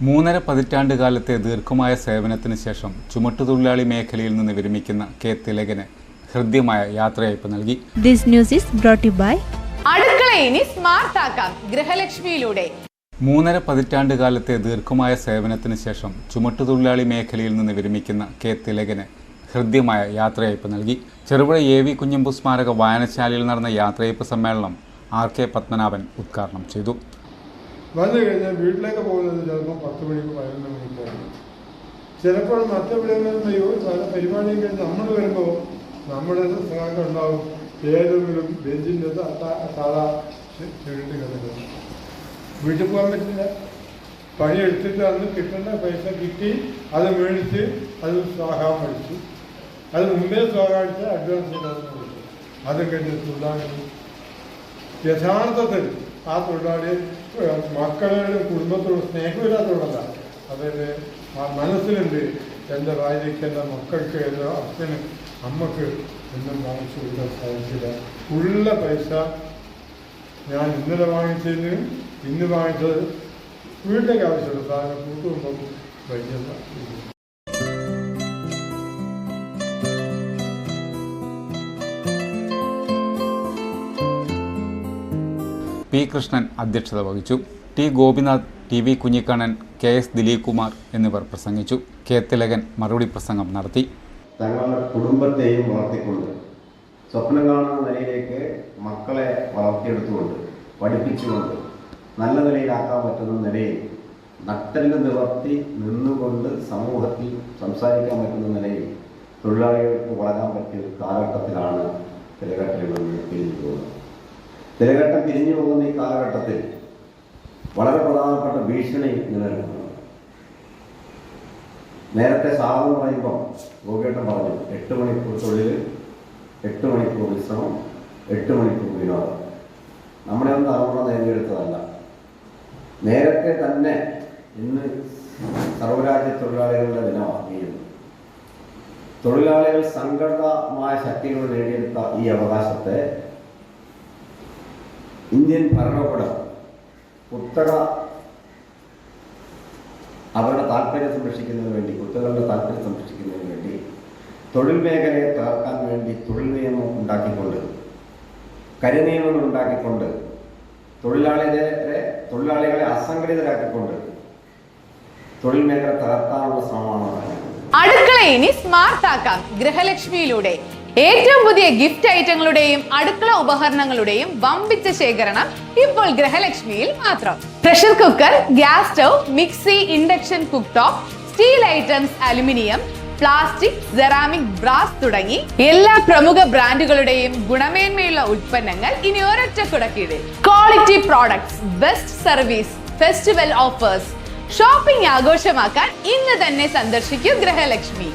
മൂന്നര പതിറ്റാണ്ടുകാലത്തെ ദീർഘമായ സേവനത്തിന് ശേഷം ചുമട്ടുതൊഴിലാളി മേഖലയിൽ നിന്ന് വിരമിക്കുന്ന കെ തിലകന് ഹൃദ്യമായ യാത്രയയപ്പ് നൽകി. This news is brought to you by അടുക്കള ഇനി സ്മാർട്ട് ആക്കാം ഗൃഹലക്ഷ്മിയിലൂടെ. മൂന്നര പതിറ്റാണ്ടുകാലത്തെ ദീർഘമായ സേവനത്തിന് ശേഷം ചുമട്ടുതൊഴിലാളി മേഖലയിൽ നിന്ന് വിരമിക്കുന്ന കെ തിലകന് ഹൃദ്യമായ യാത്രയയപ്പ് നൽകി. ചെറുപുഴ AV കുഞ്ഞമ്പു സ്മാരക വായനശാലയിൽ നടന്ന യാത്രയയപ്പ് സമ്മേളനം RK പത്മനാഭൻ ഉദ്ഘാടനം ചെയ്തു. വന്നു കഴിഞ്ഞാൽ വീട്ടിലേക്ക് പോകുന്നത് ചിലപ്പോൾ 10 മണിക്ക് 11 മണിക്കാണ്. ചിലപ്പോൾ മറ്റെവിടെയെങ്കിലും പല പരിപാടിയും കഴിഞ്ഞ് നമ്മൾ വരുമ്പോൾ നമ്മുടെ സഹായം ഉണ്ടാവും. ഏതെങ്കിലും ബെഞ്ചിൻ്റെ സാധാ ചുരുട്ടി കിടക്കുന്നത് വീട്ടിൽ പോകാൻ പറ്റില്ല. പണിയെടുത്തിട്ട് അന്ന് കിട്ടേണ്ട പൈസ കിട്ടി, അത് മേടിച്ച് അത് സ്വാഹാൻ പഠിച്ചു. അത് മുമ്പേ സ്വാഹാടിച്ച് അഡ്വാൻസ് ചെയ്താൽ അതും കഴിഞ്ഞ് തൊഴിലാളി യഥാർത്ഥത്തിൽ ആ തൊഴിലാളി മക്കളോടും കുടുംബത്തോടും സ്നേഹമില്ലാത്തതുകൊണ്ടല്ല, അവരുടെ ആ മനസ്സിലുണ്ട് എൻ്റെ ഭാര്യയ്ക്ക്, എൻ്റെ മക്കൾക്ക്, എൻ്റെ അച്ഛന് അമ്മക്ക് എന്നും വാങ്ങിച്ചു കൊടുക്കാൻ സാധിച്ചില്ല. ഉള്ള പൈസ ഞാൻ ഇന്നലെ വാങ്ങിച്ചതിന് ഇന്ന് വാങ്ങിച്ചത് വീട്ടിലേക്ക് ആവശ്യമുള്ള സാധനം കൂട്ടുകുമ്പം വലിയ P. കൃഷ്ണൻ അധ്യക്ഷത വഹിച്ചു. T. Gopinath, TV Kunhikannan, KS Dileep Kumar എന്നിവർ പ്രസംഗിച്ചു. കെ തിലകൻ മറുപടി പ്രസംഗം നടത്തി. തങ്ങളുടെ കുടുംബത്തെയും വളർത്തിക്കൊണ്ട് സ്വപ്നം കാണുന്ന നിലയിലേക്ക് മക്കളെ വളർത്തിയെടുത്തുകൊണ്ട് പഠിപ്പിച്ചുകൊണ്ട് നല്ല നിലയിലാക്കാൻ പറ്റുന്ന നിലയിൽ നട്ടെല്ല് നിവർത്തി നിന്നുകൊണ്ട് സമൂഹത്തിൽ സംസാരിക്കാൻ പറ്റുന്ന നിലയിൽ തൊഴിലാളികൾക്ക് വളരാൻ പറ്റിയ ഒരു കാലഘട്ടത്തിലാണ് തിലകട്ടയിൽ നിന്ന് പിരിഞ്ഞു പോകുന്നത്. തിലകട്ടം പിരിഞ്ഞു പോകുന്ന ഈ കാലഘട്ടത്തിൽ വളരെ പ്രധാനപ്പെട്ട ഭീഷണി നിലനിൽക്കുന്നു. നേരത്തെ സാധനം പറയുമ്പോൾ ഗോപിയേട്ടൻ പറഞ്ഞു 8 മണിക്കൂർ തൊഴിൽ, 8 മണിക്കൂർ വിശ്രമം, 8 മണിക്കൂർ വിനോദം. നമ്മുടെ ഒന്നും തലമുറ നേടിയെടുത്തതല്ല. നേരത്തെ തന്നെ ഇന്ന് സർവ്വരാജ്യ തൊഴിലാളികളുടെ ദിനമാണ്. തൊഴിലാളികൾ സംഘടിതമായ ശക്തികൾ നേടിയെടുത്ത ഈ അവകാശത്തെ ഇന്ത്യൻ ഭരണകൂടം കുത്തക അവരുടെ താല്പര്യം സംരക്ഷിക്കുന്നതിന് വേണ്ടി, കുത്തകളുടെ താല്പര്യം സംരക്ഷിക്കുന്നതിന് വേണ്ടി തൊഴിൽ മേഖലയെ തകർക്കാൻ വേണ്ടി തൊഴിൽ നിയമം ഉണ്ടാക്കിക്കൊണ്ട്, കരിനിയമങ്ങൾ ഉണ്ടാക്കിക്കൊണ്ട്, തൊഴിലാളികളെ അസംഘടിതരാക്കിക്കൊണ്ട് തൊഴിൽ മേഖല തകർക്കാനുള്ള ശ്രമമാണ്. അടുക്കള ഇനി സ്മാർട്ട് ആക്കാം ഗൃഹലക്ഷ്മിയിലൂടെ. ഏറ്റവും പുതിയ ഗിഫ്റ്റ് ഐറ്റങ്ങളുടെയും അടുക്കള ഉപകരണങ്ങളുടെയും വമ്പിച്ച ശേഖരണം ഇപ്പോൾ ഗൃഹലക്ഷ്മിയിൽ മാത്രം. Pressure cooker, gas stove, mixie, induction cook top, steel items, aluminium, plastic, ceramic, brass തുടങ്ങി എല്ലാ പ്രമുഖ ബ്രാൻഡുകളുടെയും ഗുണമേന്മയുള്ള ഉൽപ്പന്നങ്ങൾ ഇനി ഒരൊറ്റ കുടക്കീഴിൽ. Quality products, best service, festival offers. Shopping ആഘോഷമാക്കാൻ ഇന്ന് തന്നെ സന്ദർശിക്കൂ ഗൃഹലക്ഷ്മി.